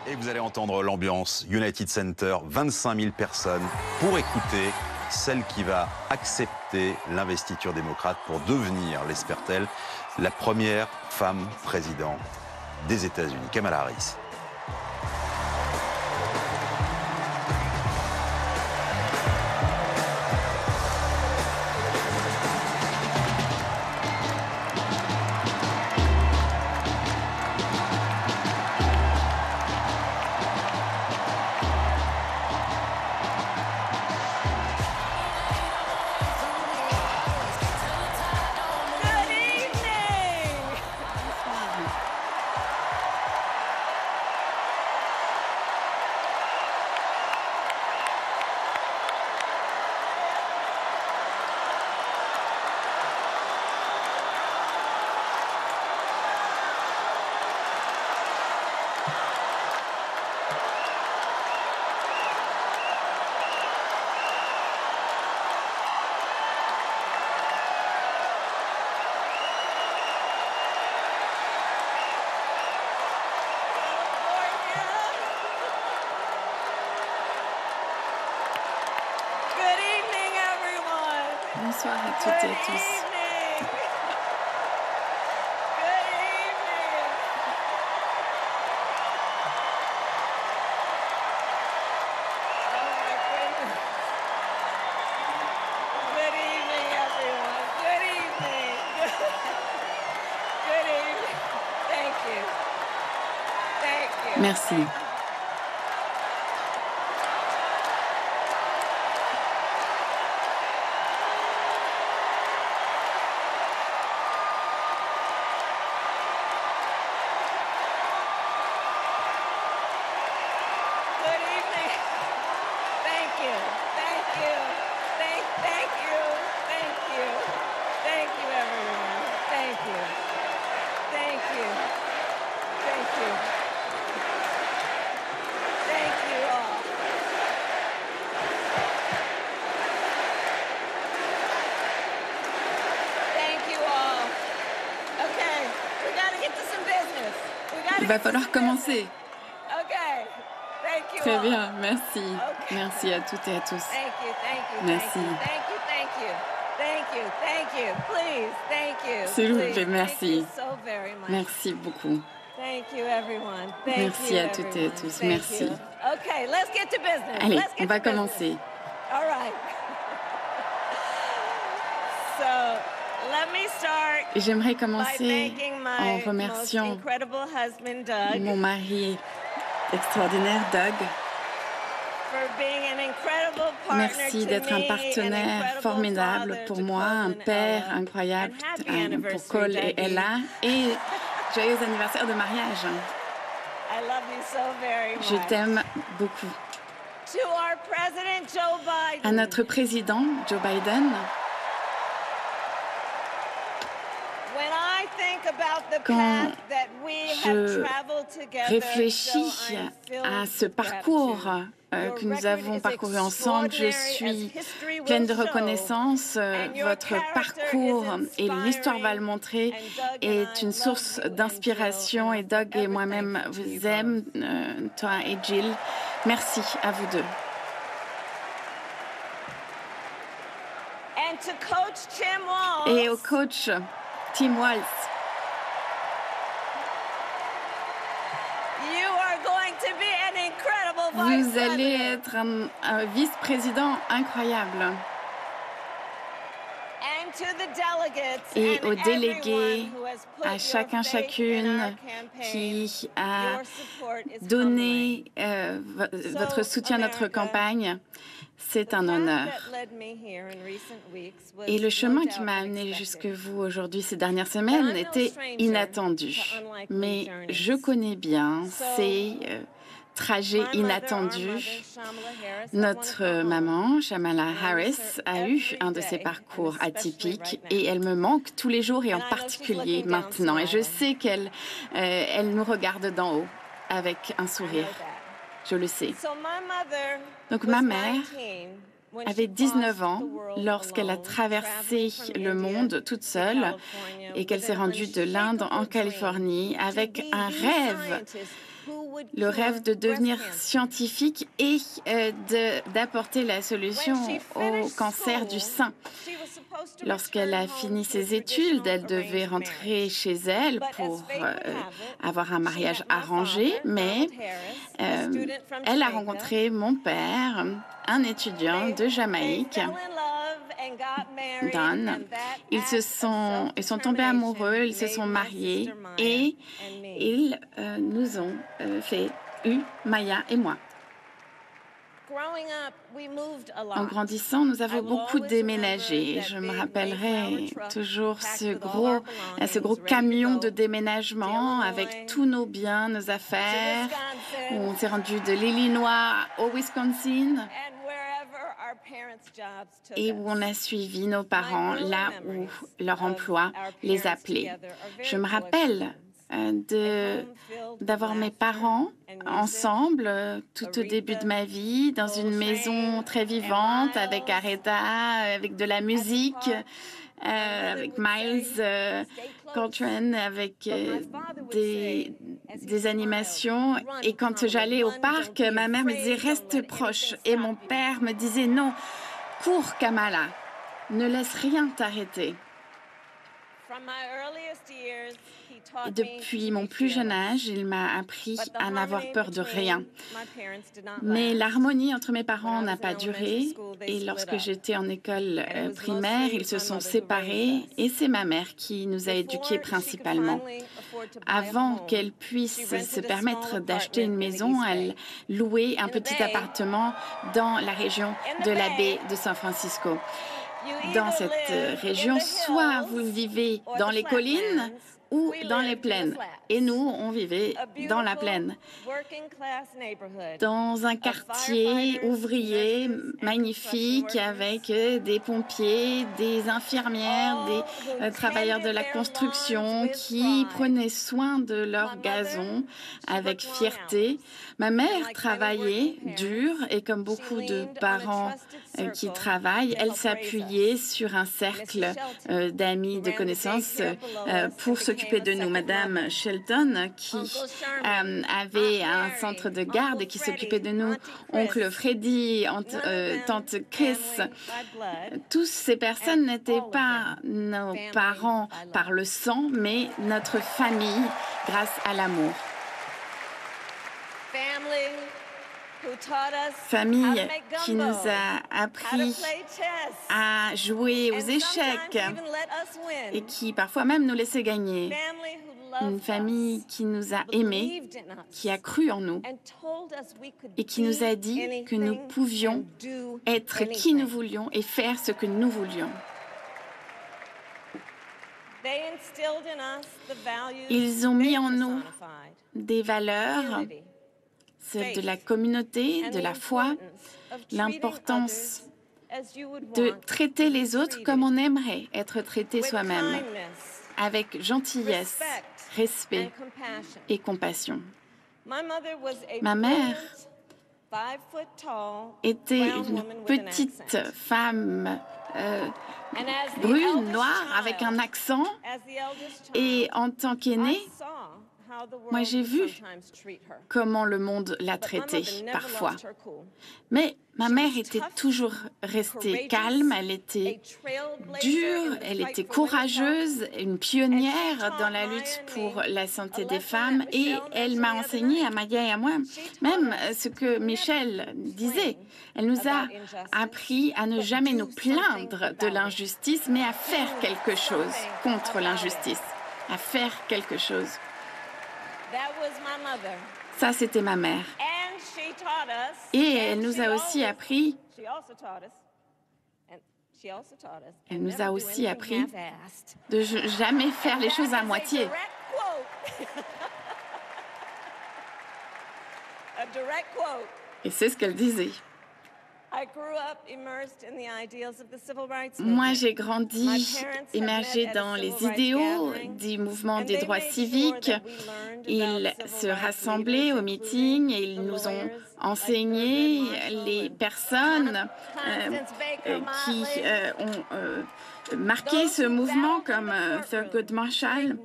Et vous allez entendre l'ambiance United Center, 25 000 personnes pour écouter celle qui va accepter l'investiture démocrate pour devenir, l'espère-t-elle, la première femme présidente des États-Unis, Kamala Harris. Bonsoir à toutes et à tous. Merci. Il va falloir commencer. Très bien, merci. Merci à toutes et à tous. Merci. S'il vous plaît, merci. Merci beaucoup. Merci à toutes et à tous. Merci. Allez, on va commencer. J'aimerais commencer en remerciant mon mari extraordinaire, Doug. Merci d'être un partenaire formidable pour moi, un père incroyable pour Cole et Ella. Et joyeux anniversaire de mariage. Je t'aime beaucoup. À notre président, Joe Biden, quand je réfléchis à ce parcours que nous avons parcouru ensemble, je suis pleine de reconnaissance. Votre parcours, et l'histoire va le montrer, est une source d'inspiration. Et Doug et moi-même vous aiment, toi et Jill. Merci à vous deux. Et au coach Tim Walz, vous allez être un vice-président incroyable. Et aux délégués, à chacun, chacune qui a donné votre soutien à notre campagne, c'est un honneur. Et le chemin qui m'a amené jusque vous aujourd'hui, ces dernières semaines, était inattendu. Mais je connais bien ces trajets inattendus. Notre maman, Kamala Harris, a eu un de ces parcours atypiques et elle me manque tous les jours et en particulier maintenant. Et je sais qu'elle nous regarde d'en haut avec un sourire. Je le sais. Donc ma mère avait 19 ans lorsqu'elle a traversé le monde toute seule et qu'elle s'est rendue de l'Inde en Californie avec un rêve le rêve de devenir scientifique et d'apporter la solution au cancer du sein. Lorsqu'elle a fini ses études, elle devait rentrer chez elle pour avoir un mariage arrangé, mais elle a rencontré mon père, un étudiant de Jamaïque, Don. Ils sont tombés amoureux, ils se sont mariés et ils nous ont Maya et moi. En grandissant, nous avons beaucoup déménagé. Je me rappellerai toujours ce gros camion de déménagement avec tous nos biens, nos affaires. On s'est rendu de l'Illinois au Wisconsin et où on a suivi nos parents là où leur emploi les appelait. Je me rappelle d'avoir mes parents ensemble tout au début de ma vie, dans une maison très vivante, avec Aretha, avec de la musique, avec Miles Coltrane, avec des animations. Et quand j'allais au parc, ma mère me disait « Reste proche ». Et mon père me disait « Non, cours Kamala, ne laisse rien t'arrêter ». Depuis mon plus jeune âge, il m'a appris à n'avoir peur de rien. Mais l'harmonie entre mes parents n'a pas duré et lorsque j'étais en école primaire, ils se sont séparés et c'est ma mère qui nous a éduqués principalement. Avant qu'elle puisse se permettre d'acheter une maison, elle louait un petit appartement dans la région de la baie de San Francisco. Dans cette région, soit vous vivez dans les collines ou dans les plaines. Et nous, on vivait dans la plaine, dans un quartier ouvrier magnifique avec des pompiers, des infirmières, des travailleurs de la construction qui prenaient soin de leur gazon avec fierté. Ma mère travaillait dur et comme beaucoup de parents qui travaillent, elle s'appuyait sur un cercle d'amis, de connaissances pour s'occuper de nous. Madame Shelton, qui avait un centre de garde et qui s'occupait de nous, oncle Freddy, tante Chris, toutes ces personnes n'étaient pas nos parents par le sang, mais notre famille grâce à l'amour. Famille qui nous a appris à jouer aux échecs et qui parfois même nous laissait gagner. Une famille qui nous a aimés, qui a cru en nous et qui nous a dit que nous pouvions être qui nous voulions et faire ce que nous voulions. Ils ont mis en nous des valeurs, celle de la communauté, de la foi, l'importance de traiter les autres comme on aimerait être traité soi-même, avec gentillesse, respect et compassion. Ma mère était une petite femme brune, noire, avec un accent, et en tant qu'aînée, moi, j'ai vu comment le monde l'a traitée parfois. Mais ma mère était toujours restée calme, elle était dure, elle était courageuse, une pionnière dans la lutte pour la santé des femmes et elle m'a enseigné à Maya et à moi même ce que Michelle disait. Elle nous a appris à ne jamais nous plaindre de l'injustice, mais à faire quelque chose contre l'injustice, à faire quelque chose. Ça, c'était ma mère. Et elle nous a aussi appris de jamais faire les choses à moitié. Et c'est ce qu'elle disait. Moi, j'ai grandi immergée dans les idéaux du mouvement des droits civiques. Ils se rassemblaient au meeting et ils nous ont enseigné les personnes qui ont marqué ce mouvement comme Thurgood Marshall.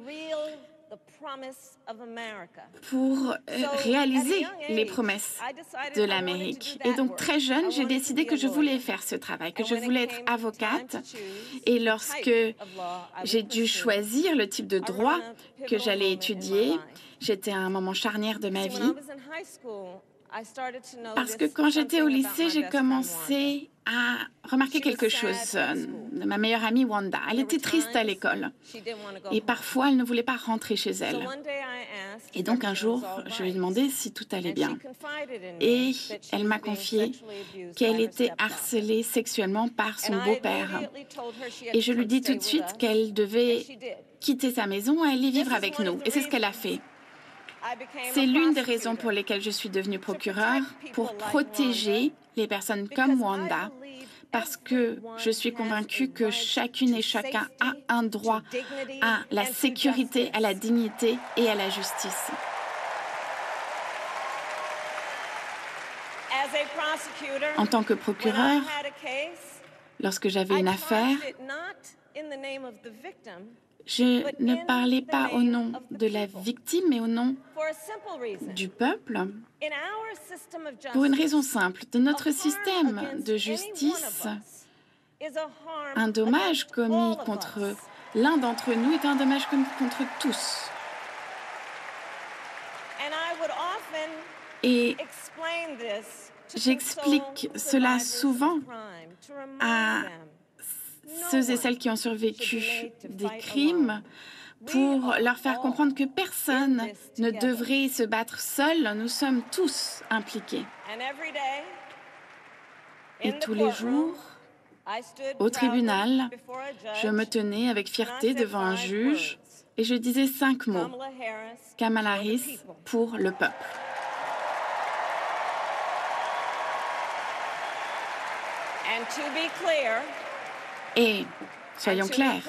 pour réaliser les promesses de l'Amérique. Et donc, très jeune, j'ai décidé que je voulais faire ce travail, que je voulais être avocate. Et lorsque j'ai dû choisir le type de droit que j'allais étudier, j'étais à un moment charnière de ma vie. Parce que quand j'étais au lycée, j'ai commencé à remarquer quelque chose. Ma meilleure amie, Wanda, elle était triste à l'école. Et parfois, elle ne voulait pas rentrer chez elle. Et donc, un jour, je lui ai demandé si tout allait bien. Et elle m'a confié qu'elle était harcelée sexuellement par son beau-père. Et je lui dis tout de suite qu'elle devait quitter sa maison et aller vivre avec nous. Et c'est ce qu'elle a fait. C'est l'une des raisons pour lesquelles je suis devenue procureure, pour protéger les personnes comme Wanda, parce que je suis convaincue que chacune et chacun a un droit à la sécurité, à la dignité et à la justice. En tant que procureur, lorsque j'avais une affaire, je ne parlais pas au nom de la victime, mais au nom du peuple, pour une raison simple. De notre système de justice, un dommage commis contre l'un d'entre nous est un dommage commis contre tous. Et j'explique cela souvent à ceux et celles qui ont survécu des crimes pour leur faire comprendre que personne ne devrait se battre seul. Nous sommes tous impliqués. Et tous les jours, au tribunal, je me tenais avec fierté devant un juge et je disais 5 mots. Kamala Harris pour le peuple. Et soyons clairs,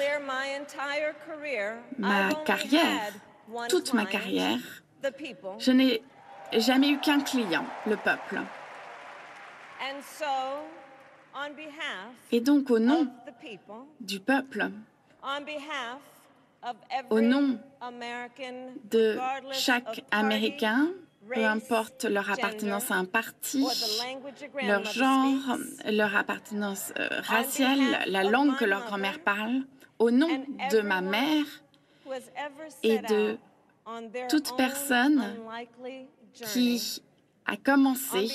ma carrière, toute ma carrière, je n'ai jamais eu qu'un client, le peuple. Et donc, au nom du peuple, au nom de chaque Américain, peu importe leur appartenance à un parti, leur genre, leur appartenance raciale, la langue que leur grand-mère parle, au nom de ma mère et de toute personne qui a commencé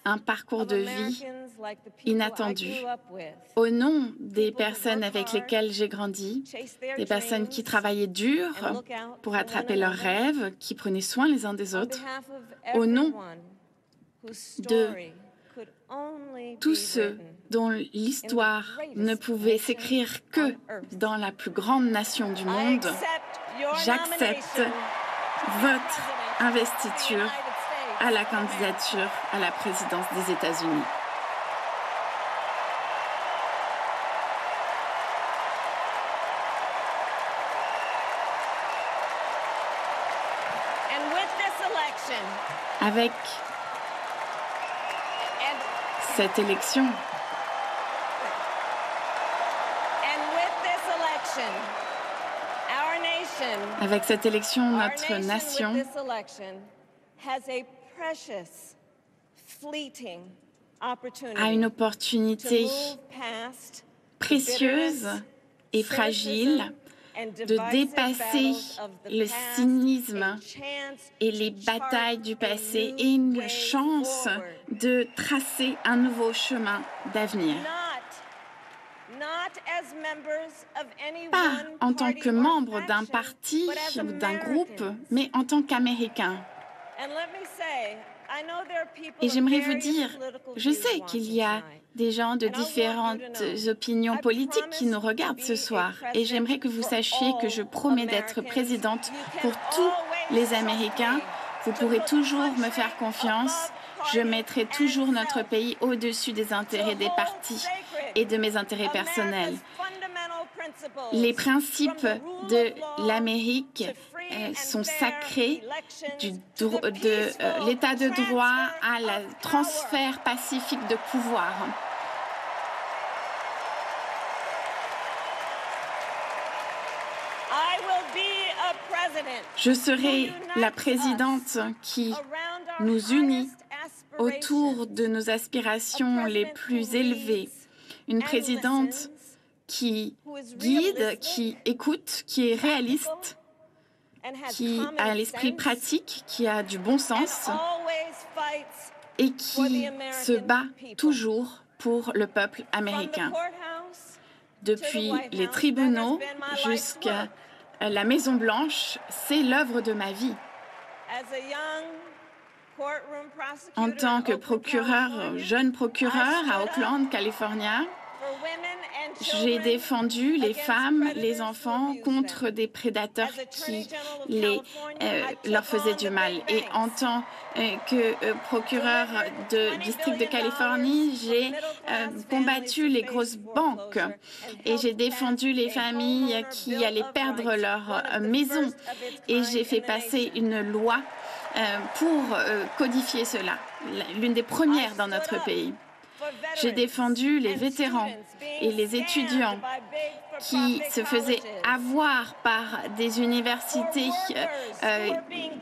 un parcours de vie inattendu, au nom des personnes avec lesquelles j'ai grandi, des personnes qui travaillaient dur pour attraper leurs rêves, qui prenaient soin les uns des autres, au nom de tous ceux dont l'histoire ne pouvait s'écrire que dans la plus grande nation du monde, j'accepte votre investiture à la candidature à la présidence des États-Unis. Avec cette élection, notre nation a une opportunité précieuse et fragile de dépasser le cynisme et les batailles du passé et une chance de tracer un nouveau chemin d'avenir. Pas en tant que membre d'un parti ou d'un groupe, mais en tant qu'Américain. Et j'aimerais vous dire, je sais qu'il y a des gens de différentes opinions politiques qui nous regardent ce soir. Et j'aimerais que vous sachiez que je promets d'être présidente pour tous les Américains. Vous pourrez toujours me faire confiance. Je mettrai toujours notre pays au-dessus des intérêts des partis et de mes intérêts personnels. Les principes de l'Amérique sont sacrés, de l'état de droit à le transfert pacifique de pouvoir. Je serai la présidente qui nous unit autour de nos aspirations les plus élevées. Une présidente qui guide, qui écoute, qui est réaliste, qui a l'esprit pratique, qui a du bon sens et qui se bat toujours pour le peuple américain. Depuis les tribunaux jusqu'à la Maison-Blanche, c'est l'œuvre de ma vie. En tant que jeune procureur à Oakland, Californie, j'ai défendu les femmes, les enfants contre des prédateurs qui leur faisaient du mal. Et en tant que procureur du district de Californie, j'ai combattu les grosses banques et j'ai défendu les familles qui allaient perdre leur maison. Et j'ai fait passer une loi pour codifier cela, l'une des premières dans notre pays. J'ai défendu les vétérans et les étudiants qui se faisaient avoir par des universités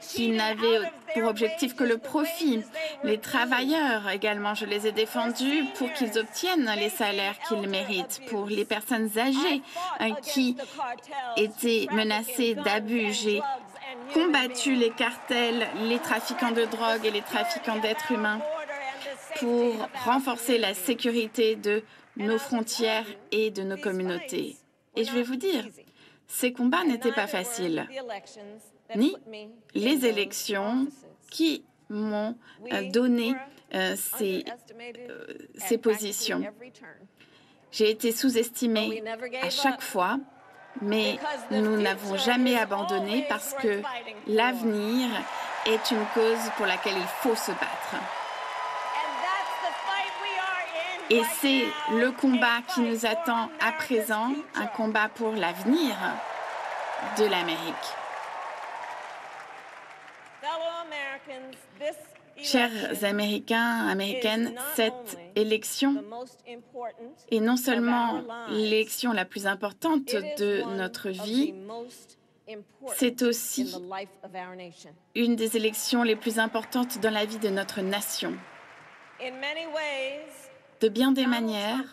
qui n'avaient pour objectif que le profit. Les travailleurs également, je les ai défendus pour qu'ils obtiennent les salaires qu'ils méritent. Pour les personnes âgées qui étaient menacées d'abus, j'ai combattu les cartels, les trafiquants de drogue et les trafiquants d'êtres humains pour renforcer la sécurité de nos frontières et de nos communautés. Et je vais vous dire, ces combats n'étaient pas faciles, ni les élections qui m'ont donné ces positions. J'ai été sous-estimée à chaque fois, mais nous n'avons jamais abandonné parce que l'avenir est une cause pour laquelle il faut se battre. Et c'est le combat qui nous attend à présent, un combat pour l'avenir de l'Amérique. Chers Américains, Américaines, cette élection est non seulement l'élection la plus importante de notre vie, c'est aussi une des élections les plus importantes dans la vie de notre nation. De bien des manières,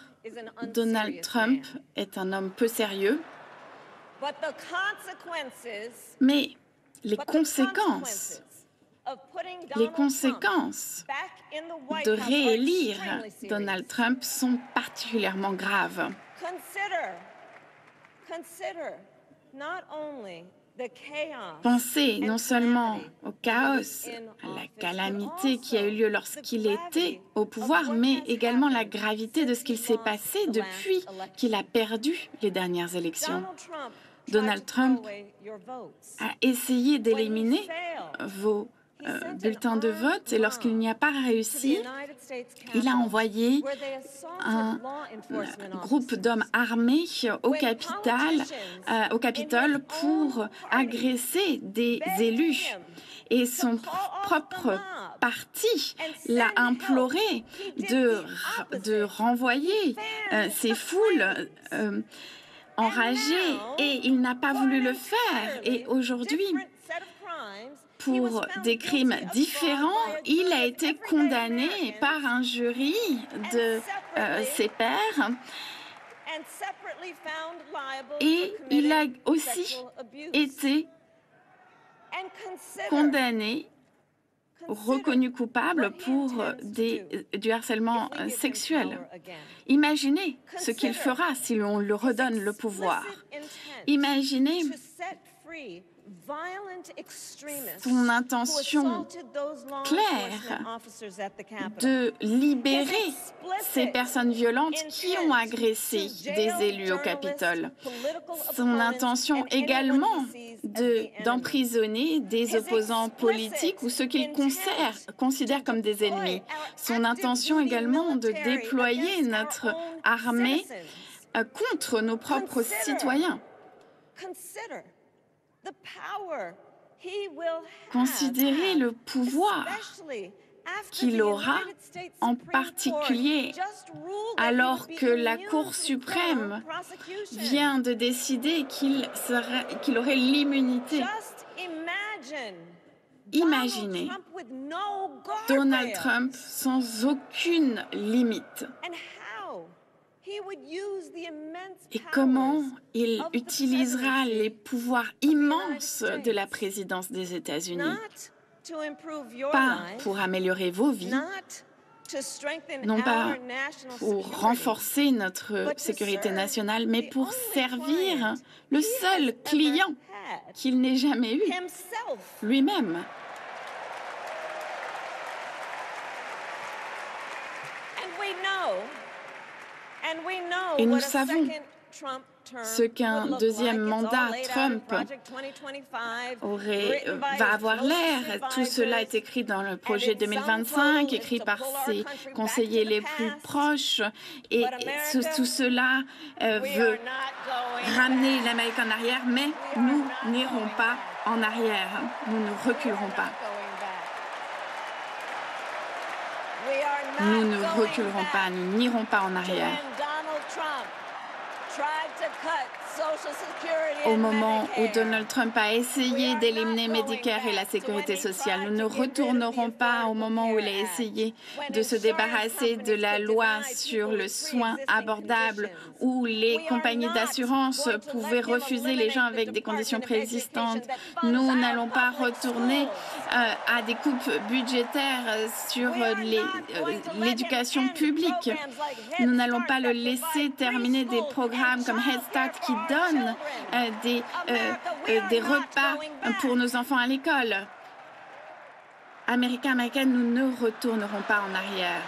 Donald Trump est un homme peu sérieux, mais les conséquences de réélire Donald Trump sont particulièrement graves. Pensez non seulement au chaos, à la calamité qui a eu lieu lorsqu'il était au pouvoir, mais également la gravité de ce qu'il s'est passé depuis qu'il a perdu les dernières élections. Donald Trump a essayé d'éliminer vos bulletins de vote et lorsqu'il n'y a pas réussi, il a envoyé un groupe d'hommes armés au Capitole pour agresser des élus. Et son propre parti l'a imploré de renvoyer ces foules enragées et il n'a pas voulu le faire. Et aujourd'hui, pour des crimes différents, il a été condamné par un jury de ses pairs et il a aussi été condamné, reconnu coupable pour du harcèlement sexuel. Imaginez ce qu'il fera si l'on lui redonne le pouvoir. Imaginez son intention claire de libérer ces personnes violentes qui ont agressé des élus au Capitole. Son intention également d'emprisonner des opposants politiques ou ceux qu'il considère comme des ennemis. Son intention également de déployer notre armée contre nos propres citoyens. Considérez le pouvoir qu'il aura, en particulier alors que la Cour suprême vient de décider qu'il aurait l'immunité. Imaginez Donald Trump sans aucune limite. Et comment il utilisera les pouvoirs immenses de la présidence des États-Unis, pas pour améliorer vos vies, non pas pour renforcer notre sécurité nationale, mais pour servir le seul client qu'il n'ait jamais eu, lui-même. Et nous savons ce qu'un deuxième mandat Trump va avoir l'air. Tout cela est écrit dans le projet 2025, écrit par ses conseillers les plus proches. Et tout cela veut ramener l'Amérique en arrière, mais nous n'irons pas en arrière. Nous ne reculerons pas. Nous ne reculerons pas, nous n'irons pas en arrière. Au moment où Donald Trump a essayé d'éliminer Medicare et la sécurité sociale, nous ne retournerons pas au moment où il a essayé de se débarrasser de la loi sur le soin abordable, où les compagnies d'assurance pouvaient refuser les gens avec des conditions préexistantes. Nous n'allons pas retourner à des coupes budgétaires sur l'éducation publique. Nous n'allons pas le laisser terminer des programmes comme Head Start qui donnent des repas pour nos enfants à l'école. Américains, Américaines, nous ne retournerons pas en arrière.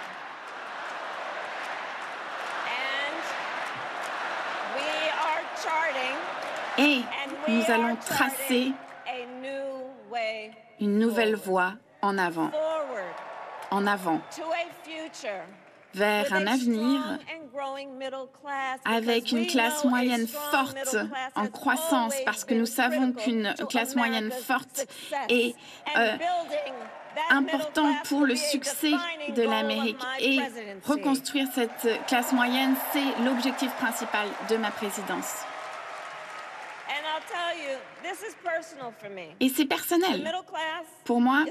Et nous allons tracer une nouvelle voie en avant, vers un avenir avec une classe moyenne forte en croissance, parce que nous savons qu'une classe moyenne forte est important pour le succès de l'Amérique. Et reconstruire cette classe moyenne, c'est l'objectif principal de ma présidence. Et c'est personnel pour moi,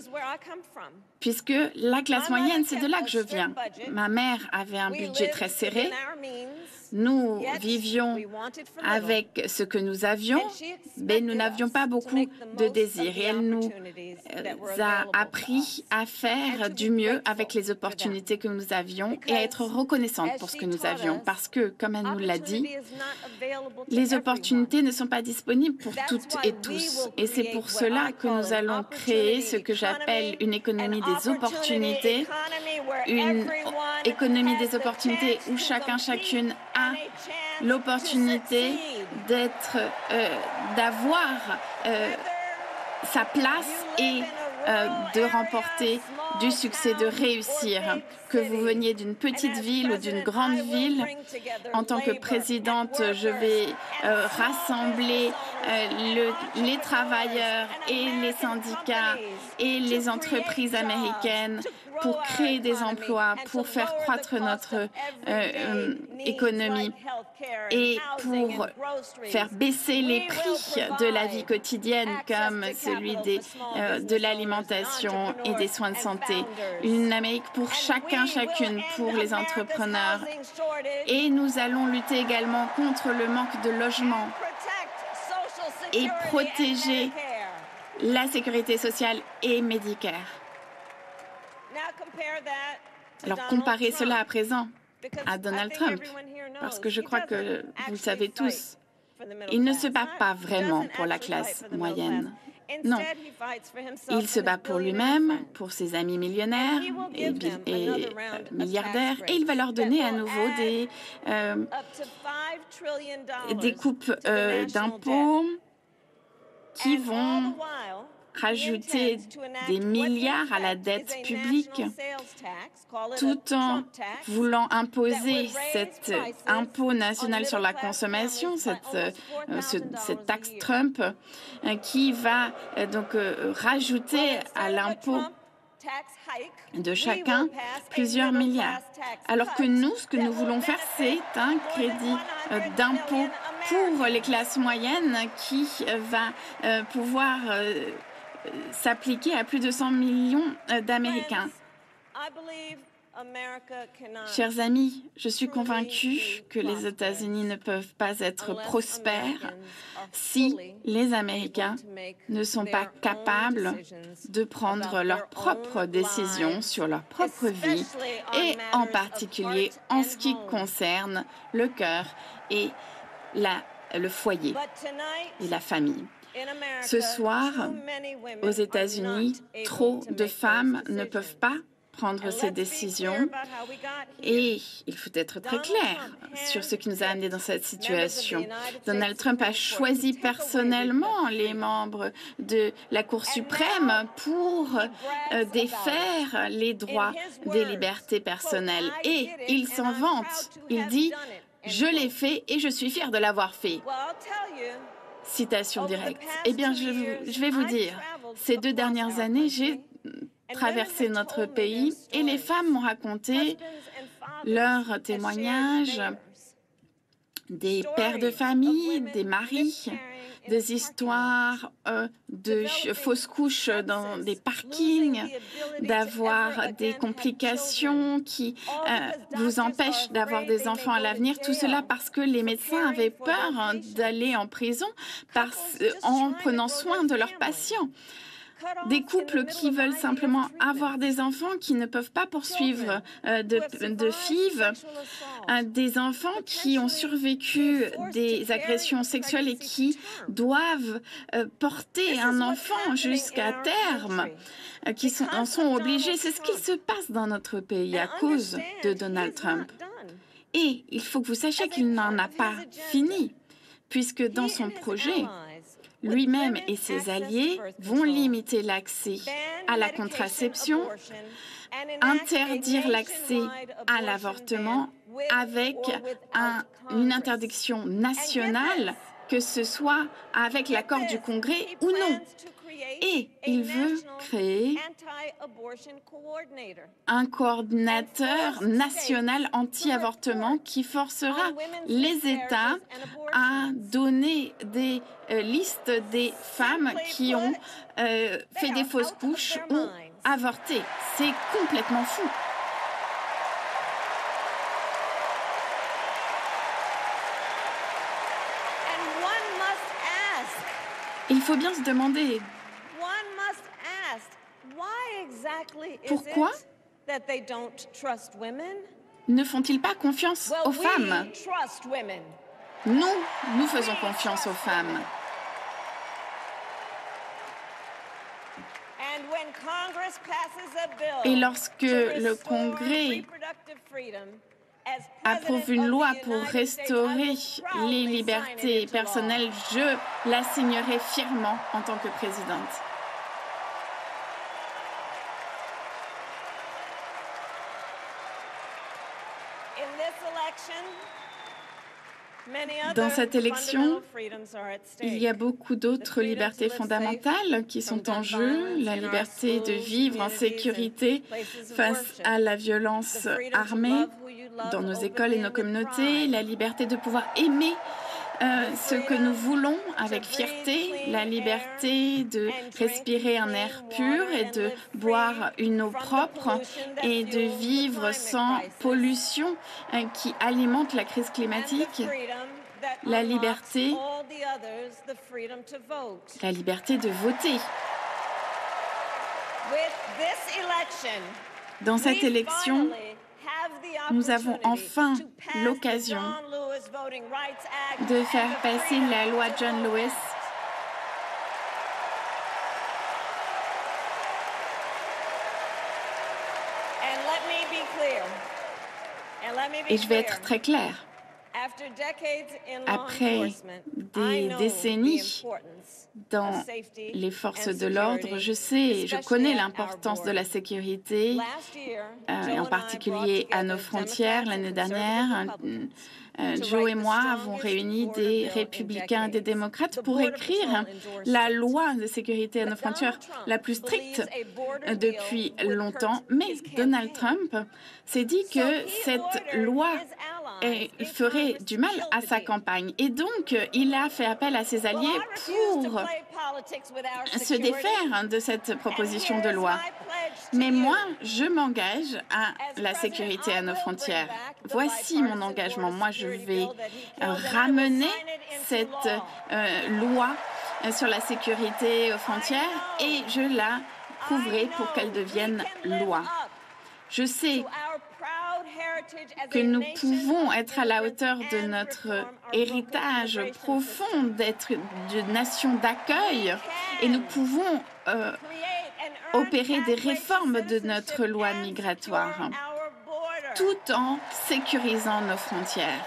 puisque la classe moyenne, c'est de là que je viens. Ma mère avait un budget très serré. Nous vivions avec ce que nous avions, mais nous n'avions pas beaucoup de désir. Et elle nous a appris à faire du mieux avec les opportunités que nous avions et à être reconnaissante pour ce que nous avions. Parce que, comme elle nous l'a dit, les opportunités ne sont pas disponibles pour toutes et tous. Et c'est pour cela que nous allons créer ce que j'appelle une économie des opportunités, une économie des opportunités où chacun, chacune a l'opportunité d'avoir sa place et de remporter du succès, de réussir. Que vous veniez d'une petite ville ou d'une grande ville, en tant que présidente, je vais rassembler les travailleurs et les syndicats et les entreprises américaines pour créer des emplois, pour faire croître notre économie et pour faire baisser les prix de la vie quotidienne comme celui de l'alimentation et des soins de santé. Une Amérique pour chacun, chacune, pour les entrepreneurs. Et nous allons lutter également contre le manque de logement et protéger la sécurité sociale et Medicare. Alors comparez cela à présent à Donald Trump, parce que je crois que vous le savez tous, il ne se bat pas vraiment pour la classe moyenne. Non, il se bat pour lui-même, pour ses amis millionnaires et milliardaires, et il va leur donner à nouveau des coupes d'impôts qui vont rajouter des milliards à la dette publique, tout en voulant imposer cet impôt national sur la consommation, cette taxe Trump, qui va donc rajouter à l'impôt de chacun plusieurs milliards. Alors que nous, ce que nous voulons faire, c'est un crédit d'impôt pour les classes moyennes qui va pouvoir s'appliquer à plus de 100 millions d'Américains. Chers amis, je suis convaincue que les États-Unis ne peuvent pas être prospères si les Américains ne sont pas capables de prendre leurs propres décisions sur leur propre vie et en particulier en ce qui concerne le cœur et le foyer et la famille. Ce soir, aux États-Unis, trop de femmes ne peuvent pas prendre ces décisions et il faut être très clair sur ce qui nous a amenés dans cette situation. Donald Trump a choisi personnellement les membres de la Cour suprême pour défaire les droits des libertés personnelles et il s'en vante. Il dit « Je l'ai fait et je suis fier de l'avoir fait ». Citation directe. Eh bien, je vais vous dire, ces 2 dernières années, j'ai traversé notre pays et les femmes m'ont raconté leurs témoignages des pères de famille, des maris, des histoires de fausses couches dans des parkings, d'avoir des complications qui vous empêchent d'avoir des enfants à l'avenir. Tout cela parce que les médecins avaient peur d'aller en prison en prenant soin de leurs patients. Des couples qui veulent simplement avoir des enfants qui ne peuvent pas poursuivre de FIV, des enfants qui ont survécu des agressions sexuelles et qui doivent porter un enfant jusqu'à terme, qui en sont obligés. C'est ce qui se passe dans notre pays à cause de Donald Trump. Et il faut que vous sachiez qu'il n'en a pas fini, puisque dans son projet, lui-même et ses alliés vont limiter l'accès à la contraception, interdire l'accès à l'avortement avec une interdiction nationale, que ce soit avec l'accord du Congrès ou non. Et il veut créer un coordinateur national anti-avortement qui forcera les États à donner des listes des femmes qui ont fait des fausses couches ou avorté. C'est complètement fou. Il faut bien se demander pourquoi ne font-ils pas confiance aux femmes? Nous faisons confiance aux femmes. Et lorsque le Congrès approuve une loi pour restaurer les libertés personnelles, je la signerai fièrement en tant que présidente. Dans cette élection, il y a beaucoup d'autres libertés fondamentales qui sont en jeu. La liberté de vivre en sécurité face à la violence armée dans nos écoles et nos communautés. La liberté de pouvoir aimer ce que nous voulons avec fierté. La liberté de respirer un air pur et de boire une eau propre et de vivre sans pollution qui alimente la crise climatique. La liberté de voter. Dans cette élection, nous avons enfin l'occasion de faire passer la loi John Lewis et je vais être très claire. Après des décennies dans les forces de l'ordre, je connais l'importance de la sécurité, et en particulier à nos frontières. L'année dernière, Joe et moi avons réuni des républicains et des démocrates pour écrire la loi de sécurité à nos frontières la plus stricte depuis longtemps. Mais Donald Trump s'est dit que cette loi ferait du mal à sa campagne. Et donc, il a fait appel à ses alliés pour se défaire de cette proposition de loi. Mais moi, je m'engage à la sécurité à nos frontières. Voici mon engagement. Moi, je vais ramener cette loi sur la sécurité aux frontières et je la prouverai pour qu'elle devienne loi. Je sais que nous pouvons être à la hauteur de notre héritage profond d'être une nation d'accueil et nous pouvons opérer des réformes de notre loi migratoire tout en sécurisant nos frontières.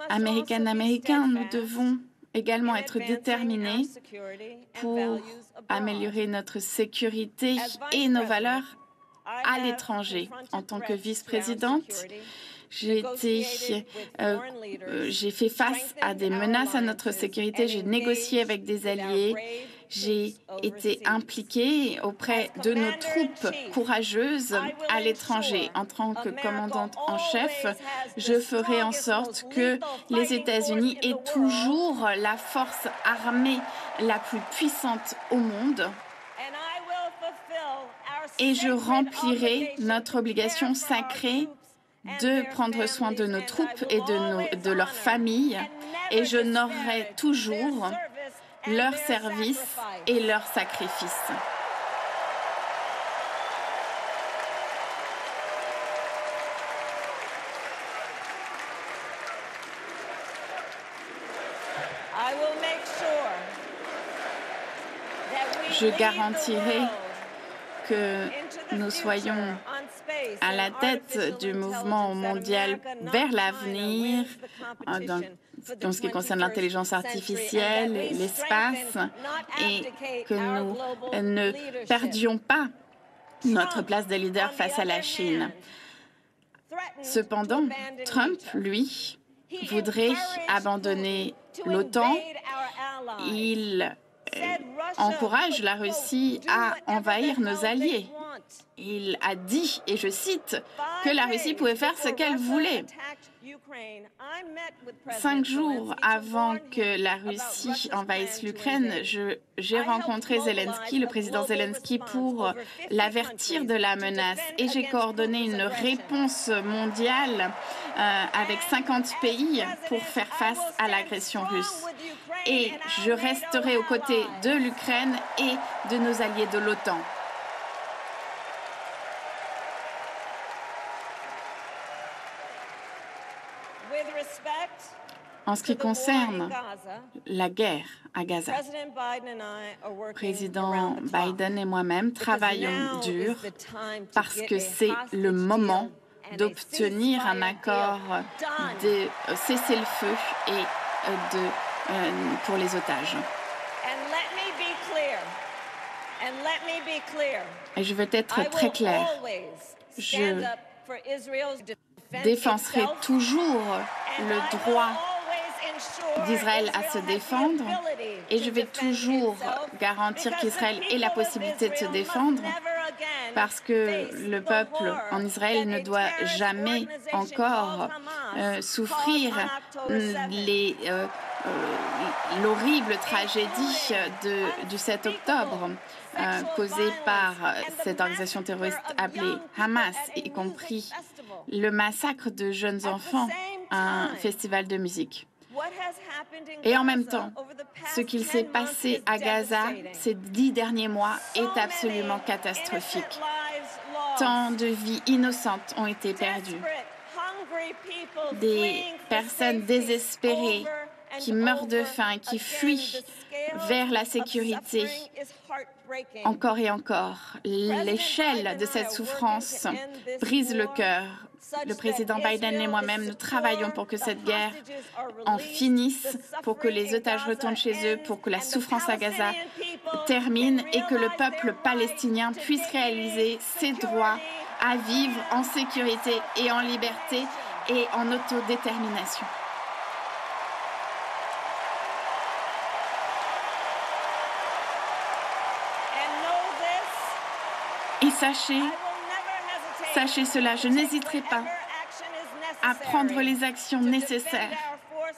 Américains, nous devons également être déterminés pour améliorer notre sécurité et nos valeurs à l'étranger. En tant que vice-présidente, j'ai fait face à des menaces à notre sécurité, j'ai négocié avec des alliés, j'ai été impliquée auprès de nos troupes courageuses à l'étranger. En tant que commandante en chef, je ferai en sorte que les États-Unis aient toujours la force armée la plus puissante au monde. Et je remplirai notre obligation sacrée de prendre soin de nos troupes et de leurs familles. Et j'honorerai toujours leur service et leur sacrifice. Je garantirai que nous soyons à la tête du mouvement mondial vers l'avenir dans ce qui concerne l'intelligence artificielle, l'espace, et que nous ne perdions pas notre place de leader face à la Chine. Cependant, Trump, lui, voudrait abandonner l'OTAN. Il encourage la Russie à envahir nos alliés. Il a dit, et je cite, que la Russie pouvait faire ce qu'elle voulait. 5 jours avant que la Russie envahisse l'Ukraine, j'ai rencontré Zelensky, le président Zelensky, pour l'avertir de la menace. Et j'ai coordonné une réponse mondiale avec 50 pays pour faire face à l'agression russe. Et je resterai aux côtés de l'Ukraine et de nos alliés de l'OTAN. En ce qui concerne la guerre à Gaza, le président Biden et moi-même travaillons dur parce que c'est le moment d'obtenir un accord de cessez-le-feu et pour les otages. Et je veux être très claire. Je défendrai toujours le droit d'Israël à se défendre et je vais toujours garantir qu'Israël ait la possibilité de se défendre parce que le peuple en Israël ne doit jamais encore souffrir l'horrible tragédie du 7 octobre causée par cette organisation terroriste appelée Hamas, y compris le massacre de jeunes enfants à un festival de musique. Et en même temps, ce qu'il s'est passé à Gaza ces 10 derniers mois est absolument catastrophique. Tant de vies innocentes ont été perdues. Des personnes désespérées qui meurent de faim, qui fuient vers la sécurité. Encore et encore, l'échelle de cette souffrance brise le cœur. Le président Biden et moi-même, nous travaillons pour que cette guerre en finisse, pour que les otages retournent chez eux, pour que la souffrance à Gaza termine et que le peuple palestinien puisse réaliser ses droits à vivre en sécurité et en liberté et en autodétermination. Et sachez Sachez cela, je n'hésiterai pas à prendre les actions nécessaires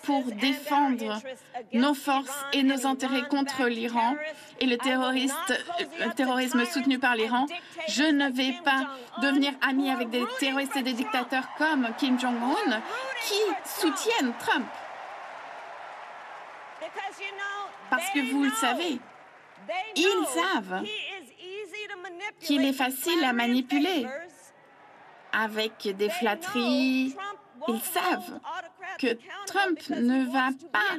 pour défendre nos forces et nos intérêts contre l'Iran et le terrorisme soutenu par l'Iran. Je ne vais pas devenir amie avec des terroristes et des dictateurs comme Kim Jong-un qui soutiennent Trump. Parce que vous le savez, ils savent qu'il est facile à manipuler avec des flatteries. Ils savent que Trump ne va pas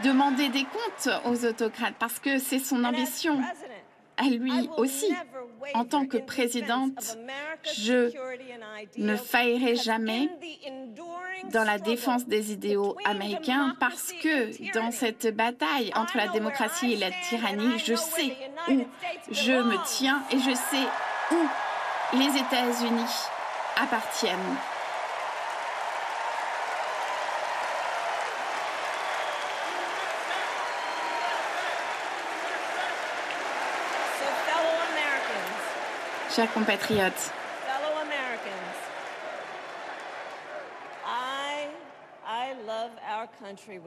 demander des comptes aux autocrates parce que c'est son ambition à lui aussi. En tant que présidente, je ne faillirai jamais dans la défense des idéaux américains parce que dans cette bataille entre la démocratie et la tyrannie, je sais où je me tiens et je sais où les États-Unis appartiennent. Chers compatriotes,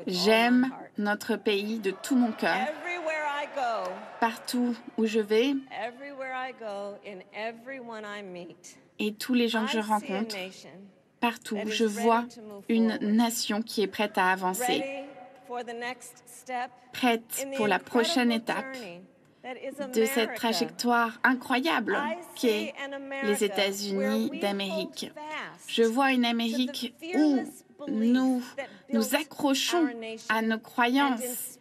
j'aime notre pays de tout mon cœur. Partout où je vais et tous les gens que je rencontre, partout, je vois une nation qui est prête à avancer, prête pour la prochaine étape de cette trajectoire incroyable qu'est les États-Unis d'Amérique. Je vois une Amérique où nous nous accrochons à nos croyances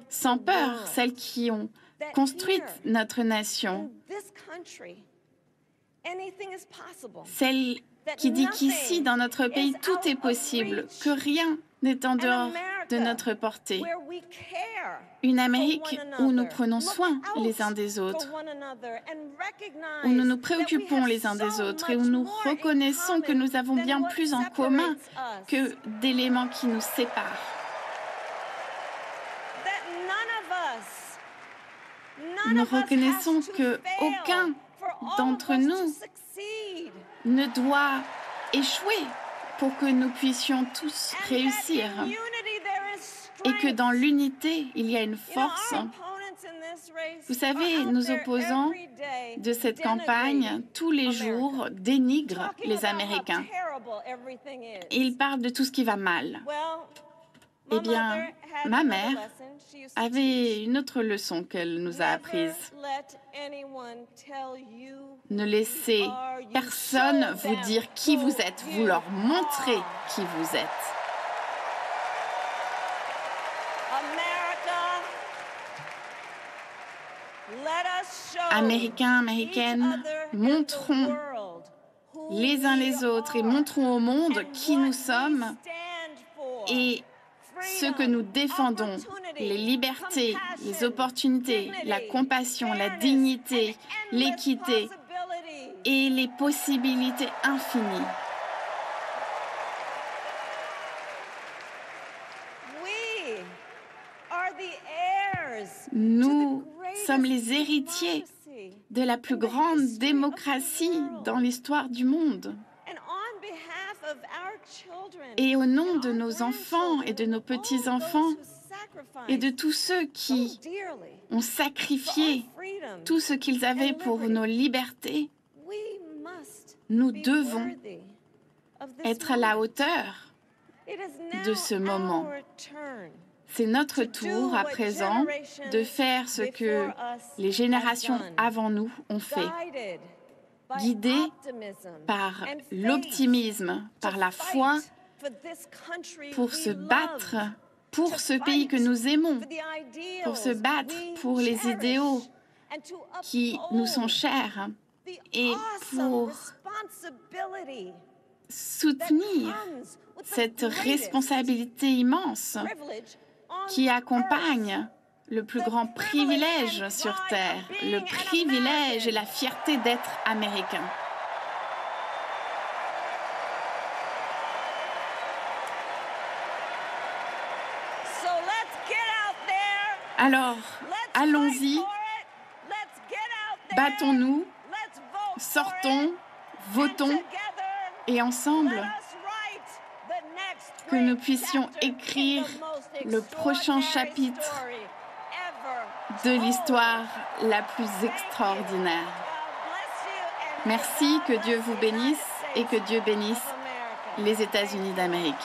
sans peur, celles qui ont construit notre nation, celle qui dit qu'ici, dans notre pays, tout est possible, que rien n'est en dehors de notre portée. Une Amérique où nous prenons soin les uns des autres, où nous nous préoccupons les uns des autres et où nous reconnaissons que nous avons bien plus en commun que d'éléments qui nous séparent. Nous reconnaissons qu'aucun d'entre nous ne doit échouer pour que nous puissions tous réussir. Et que dans l'unité, il y a une force. Vous savez, nos opposants de cette campagne, tous les jours, dénigrent les Américains. Ils parlent de tout ce qui va mal. Eh bien, ma mère avait une autre leçon qu'elle nous a apprise. Ne laissez personne vous dire qui vous êtes, vous leur montrez qui vous êtes. Américains, Américaines, montrons les uns les autres et montrons au monde qui nous sommes et ce que nous défendons, les libertés, les opportunités, la compassion, la dignité, l'équité et les possibilités infinies. Nous sommes les héritiers de la plus grande démocratie dans l'histoire du monde. Et au nom de nos enfants et de nos petits-enfants et de tous ceux qui ont sacrifié tout ce qu'ils avaient pour nos libertés, nous devons être à la hauteur de ce moment. C'est notre tour à présent de faire ce que les générations avant nous ont fait, guidés par l'optimisme, par la foi, pour se battre pour ce pays que nous aimons, pour se battre pour les idéaux qui nous sont chers et pour soutenir cette responsabilité immense qui accompagne le plus grand privilège sur Terre, le privilège et la fierté d'être américain. Alors, allons-y, battons-nous, sortons, votons et ensemble, que nous puissions écrire le prochain chapitre de l'histoire la plus extraordinaire. Merci, que Dieu vous bénisse et que Dieu bénisse les États-Unis d'Amérique.